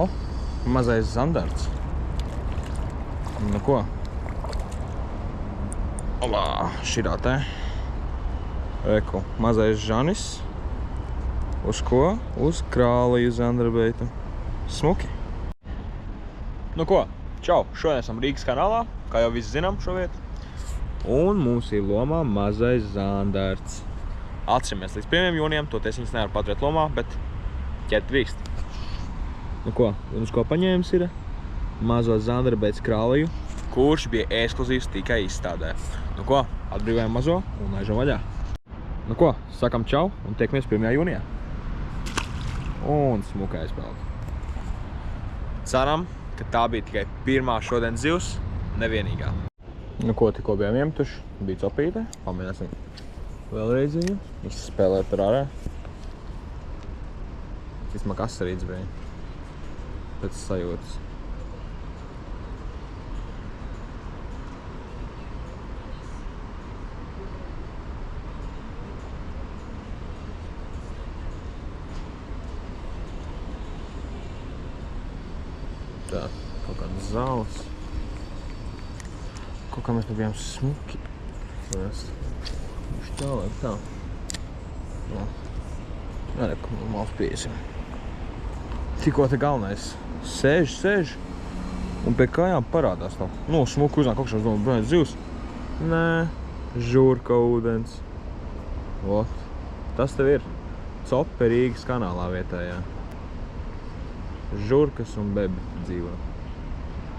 O, mazais zandarts. Nu ko? Olā, šitā te. Reku, mazais žanis. Uz ko? Uz krāliju zandrabeitu. Smuki. Nu ko? Čau! Šodien esam Rīgas kanālā, kā jau visi zinām šo vietu. Un mums ir lomā mazais zandarts. Atceramies līdz 1. jūnijam, toties viņas nevar paturēt lomā, bet ķert drīkst. Nu ko, un uz ko paņēmis ir? Mazo zandarbeits krāliju, kurš bija ekskluzīvs tikai izstādē. Nu ko, atbrīvējam mazo un laižam vaļā. Nu ko, sakam čau un tiekamies 1. jūnijā. Un smukai aizpeld. Ceram, ka tā bija tikai pirmā šodien zivs, nevienīgā. Nu ko, tikko bijām iemetuši, bija copīte, pamēģināsim vēlreiz viņu, izspēlēt tur ārā. Vismaz kasarīts bija, pēc sajūtas. Tā, kaut kāds zāles. Kaut kā mēs te bijām smuki. Tā vajag tā. Nē, ko normāls piesim. Tikko te galvenais. Sēž. Un pie kājām parādās tā. Nu, smuku uznāk kaut kāds domā, brunēt zivs. Nē, žurka ūdens. Vot. Tas tev ir Cope Rīgas kanālā vietējā. Žurkas un bebi dzīvo.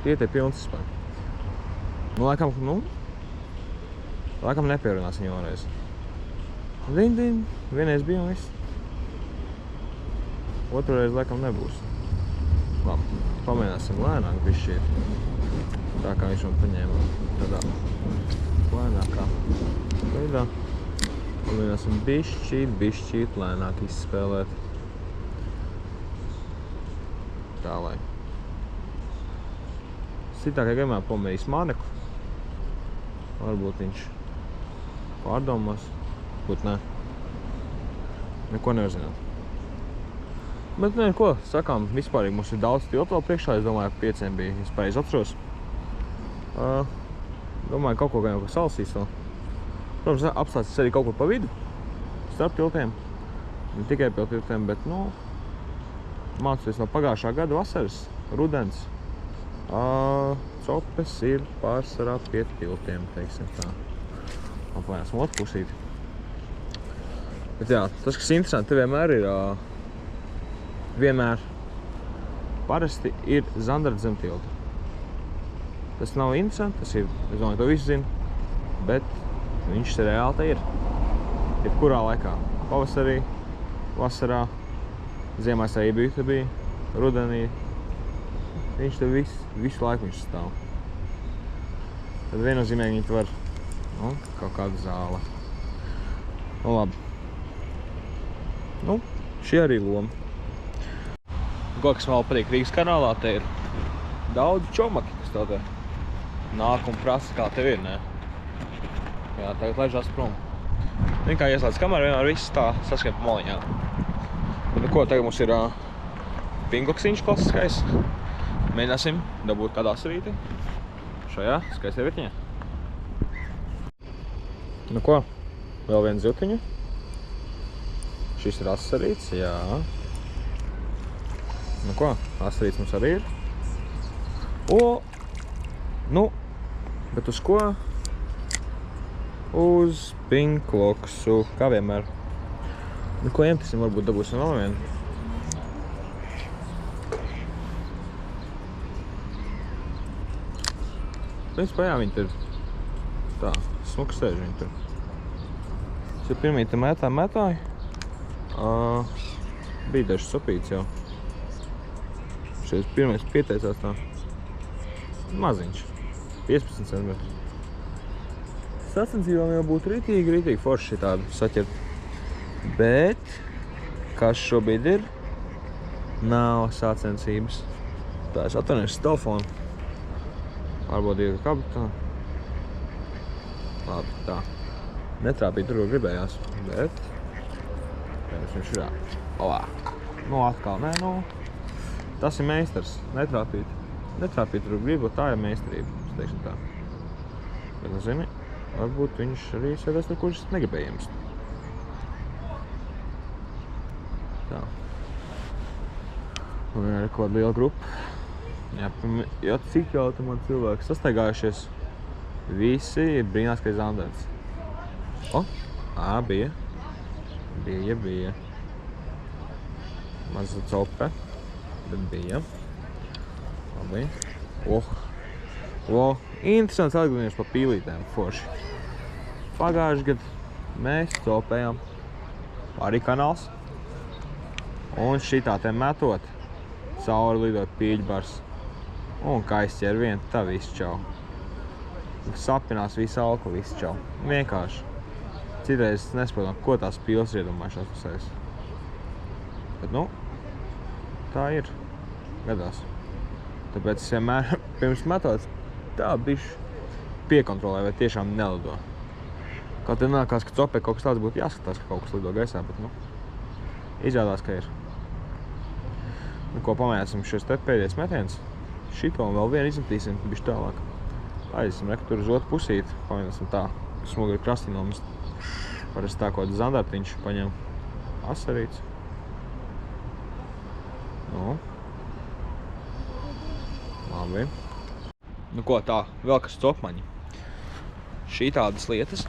Tie te pilns spēk. Nu, laikam nepierunās viņu vēlreiz. Din, vienreiz bija un viss. Otrureiz laikam nebūs. Labi, pamēģināsim lēnāk bišķīt. Tā kā viņš man paņēma tādā lēnākā veidā. Pamēģināsim bišķīt lēnāk izspēlēt. Tā lai. Citākai gaimā pamēģīs mānekli. Varbūt viņš pārdomās. Būt nē. Neko nevar zināt. Bet neko, sakām, vispārīgi mums ir daudz tiltu vēl priekšā. Es domāju, ka 5 bija, es pareizi atceros. Domāju, kaut ko gan salasīs vēl. Protams, apstāsties arī kaut kur pa vidu. Starp tiltiem. Ne tikai pie tiltiem, bet, mācoties no pagājušā gada vasaras, rudens. Copes ir pārsvarā pie tiltiem, teiksim tā. Apmēram otru pusīti. Bet jā, tas, kas interesanti, te vienmēr parasti ir zandarts zem tilta. Tas nav interesanti, tas ir, es domāju, to visu zinu, bet viņš te reāli te ir. Jebkurā laikā. Pavasarī, vasarā, ziemās arī bija, rudenī. Viņš te visu laiku viņš stāv. Tad viennozīmīgi viņi te var, kaut kāda zāle. Nu, labi. Šī arī loma. Ko, kas man vēl patīk Rīgas kanālā, te ir daudz čomaki, kas tā te nāk un prasa, kā tev ir, ne? Jā, tagad laižās prom. Viņi kā ieslēdz kameru, vienmēr viss tā saskrien pa maliņā. Bet ko, tagad mums ir pinglaksiņš klasiskais. Mēģināsim dabūt kādā asarīti šajā skaistā vietiņā. Nu ko, vēl viens zivtiņu. Šis ir asarīts, jā. Nu ko, asarīts mums arī ir. Bet uz ko? Uz pinkloksu, kā vienmēr. Nu ko, iemtasim, varbūt dabūsim vēl vienu. Principā jā, viņi tur tā, smuki sēž viņi tur. Es jau pirmīte mētāju. Bija dažs sopīts jau. Šeit pirmais pieteicās tā maziņš, 15 cm. Sacensībām jau būtu ritīgi forši tādu saķert. Bet, kas šobrīd ir, nav sacensības. Tā, es atvainojuši telefonu. Varbūt ir kabatā. Labi, tā. Netrāpīt tur, kur gribējās, bet... Viņš ir Olā. Nu, atkal, nē, Tas ir meistars, netrāpīt. Netrāpīt, tur gribu, tā ir meistarība, es teikšu tā. Bet, zini, varbūt viņš arī sēdēs tur, kurš negribēja iemest. Tā. Un ir kaut liela grupa. Jā, cik jau man cilvēki sastaigājušies. Visi brīnās, ka ir Zanders. Bija. Bija. Maza cope, bet bija. Labi. Interesants atgadījums par pīlītēm, forši. Pagājuši gadu mēs copējām arī kanāls. Un šitā te metot, cauri lidot pīļbars. Un kā izķer vien, tā viss čau. Sapinās visu alku, visu čau. Vienkārši. Citreiz es nesaprotam, ko tās pīles ir iedomājušās par sevis. Bet, tā ir. Gadās. Tāpēc es vienmēr pirms metot tā bišķi piekontrolē, vai tiešām nelido. Kaut ir nākās, ka copē kaut kas tāds būtu jāskatās, ka kaut kas lido gaisā, bet, izrādās, ka ir. Ko pamēģināsim šos te pēdējais metiens. Šito un vēl vienu izmetīsim bišķi tālāk. Aizsim, tur uz otru pusīti, pamēģināsim tā, smuguri krastī nomest. Parasti tā kaut zandartiņš paņem asarīts. Labi. Ko tā, vēl kas copmaņi. Šī tādas lietas.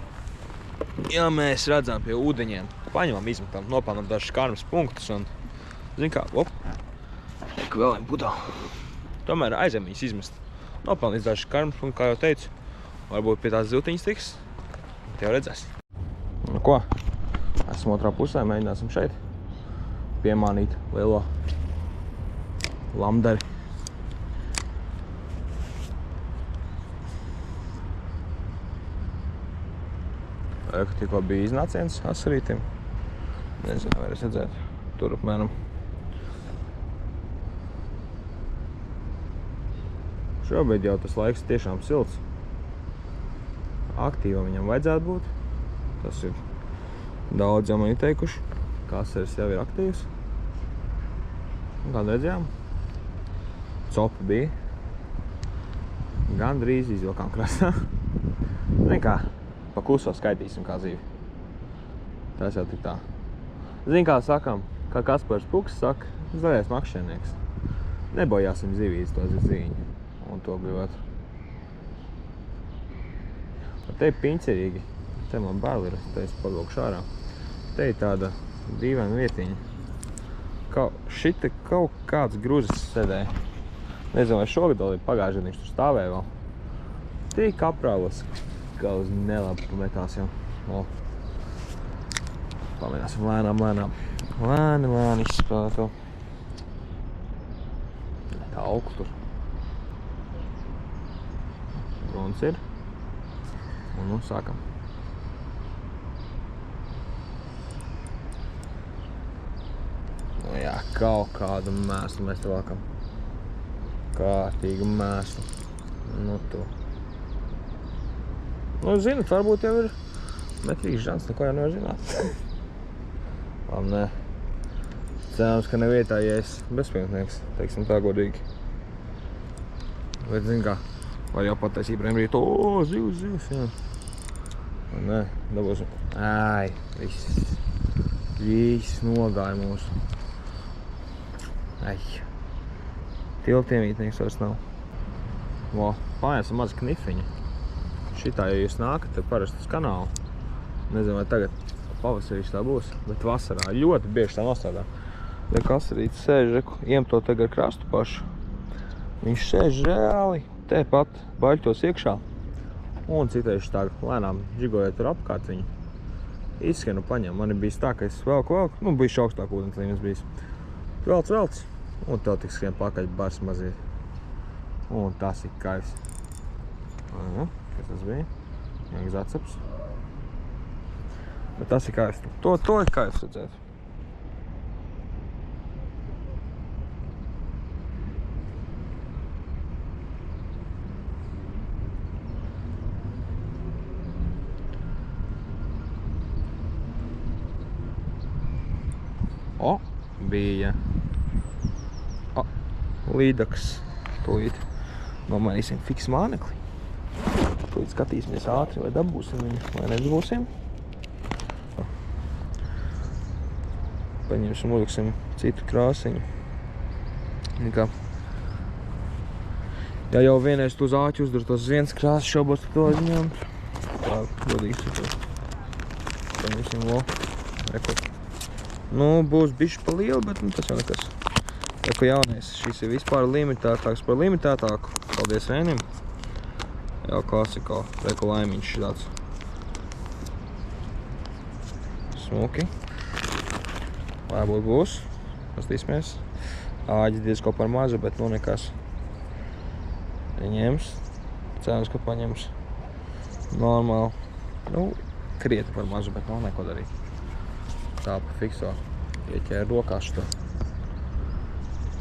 Ja mēs redzam pie ūdeņiem, paņemam, izmetam, nopelnam dažus karmas punktus un, zin kā, vēl vien budā. Tomēr aizem viņas izmest. Nopelnīs dažus karmas punktus, kā jau teicu. Varbūt pie tās ziltiņas tiks. Te jau redzēs. Ko? Esam otrā pusē, mēģināsim šeit piemānīt lielo lamdari. Tikko bija iznāciens asarītim. Nezinu, vai es redzētu. Tur apmēram. Šobrīd jau tas laiks tiešām silts. Aktīvam viņam vajadzētu būt. Tas ir daudz jau man ieteikuši. Kaseris jau ir aktīvs. Gan redzējām. Copi bija. Gan drīz izvilkām krastā. Zin kā, pa kluso skaitīsim kā zīvi. Tas jau tik tā. Zin kā sakam, kā Kaspars Puks saka, zaļais makšķernieks. Nebojāsim zivīs to zīņu. Un to gribētu. Te ir piņcerīgi. Te man bail ir, te es pavilkšu ārā. Te ir tāda dīvaina vietiņa. Šita kaut kāds gruzis sēdēja. Nezinu, vai šogad vēl ir pagājuši, viņš tur stāvēja vēl. Tik aprāvos, kā uz nelabu pametās jau. Pamēģināsim lēnām. Lēni izspēlēt to. Tā augu tur. Gruns ir. Un sākam. Jā, kaut kādu mēslu mēs te valkam. Kārtīgu mēslu. To. Zinat, varbūt jau ir metrīgs žants, neko jau nevar zināt. Labi, nē. Cerams, ka nevietā, ja es bezpajumtnieks, teiksim tā godīgi. Bet, zin kā, var jau pateikt Ibrahim rīt, zivs, jā. Nē, dabūsim. Viss nogāja mūsu. Tiltiemītnieks vairs nav. Pājāsim maz knifiņa. Šitā, ja jūs nākat, te parasti uz kanālu. Nezinu, vai tagad pavasarī tā būs, bet vasarā ļoti bieži tā nostrādā. Ja kasarīts sēž, iem to tagad krastu pašu. Viņš sēž reāli, te pat baļķos iekšā. Un citreiz tā lēnām žigojot tur apkārt viņu. Izskanu paņem. Man ir bijis tā, ka es velku. Bijis augstāk ūdens līmenis bijis. Velc. Un tev tik skrien pakaļ bars mazīt. Un tas ir kaivs. Kas tas bija? Jāgas atceps. Bet tas ir kaivs. To ir kaivs redzēt. Bija. līdaks. Tūlīt nomainīsim fiks mānekli. Tūlīt skatīsimies ātri, vai dabūsim viņu, vai nedabūsim. Paņemsim, uzliksim citu krāsiņu. Nekā. Ja jau vienreiz tu uz āķi uzdur tos viens krāsas šobos, tad to aizņemt. Tā, godīgi sakot. Paņemsim lo. Rekord. Nu, būs bišķi pa lielu, bet tas jau nekas. Reku jaunais, šis ir vispār limitētāks par limitētāku. Paldies Rēnim. Jā, klasikā. Reku laimiņš tāds. Smuki. Varbūt būs. Pastīsimies. Āģis diezko par mazu, bet nu nekas. Ņems. Cerams, ka paņems normāli. Nu, krieti par mazu, bet nav neko darīt. Tā pa fikso. Ieķēra rokās šo.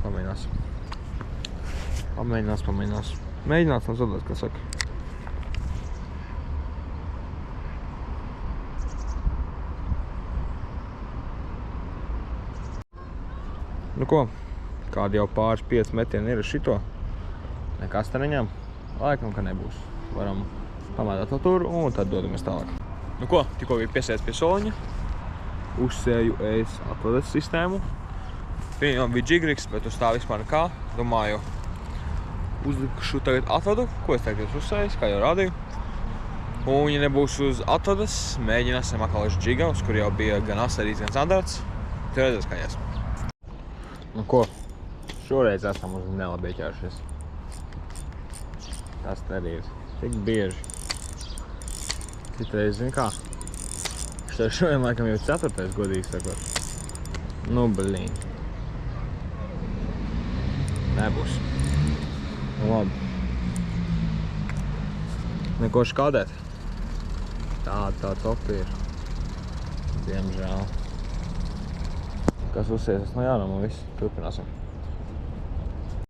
Pamēģinās. Pamēģinās. Mēģinās un zadot, kā saka. Nu ko? Kādi jau pāris 5 metieni ir uz šito. Nekas te neņem. Laikam, ka nebūs. Varam pamēdāt to tur un tad dodamies tālāk. Nu ko? Tikko bija piesēdz pie soliņa. Uzsēju es atvadas sistēmu. Viņam bija džigriks, bet uz tā vispār nekā. Domāju, uzlikšu tagad atvadu, ko es tagad uzsējis, kā jau rādīju. Un, ja nebūs uz atvadas, mēģināsim atkal uz džiga, uz kur jau bija gan aserīs, gan standarts. Tad redzēs, kā ies. Nu ko? Šoreiz esam uz nelabi ieķērušies. Tas te arī ir tik bieži. Citreiz, zini kā? Šodien laikam jau 4. godīgi sakot. Nu, blīn. Nebūs. Nu, labi. Neko škādēt. Tā topi ir. Diemžēl. Kas uzsies, no jānam un viss. Turpināsim.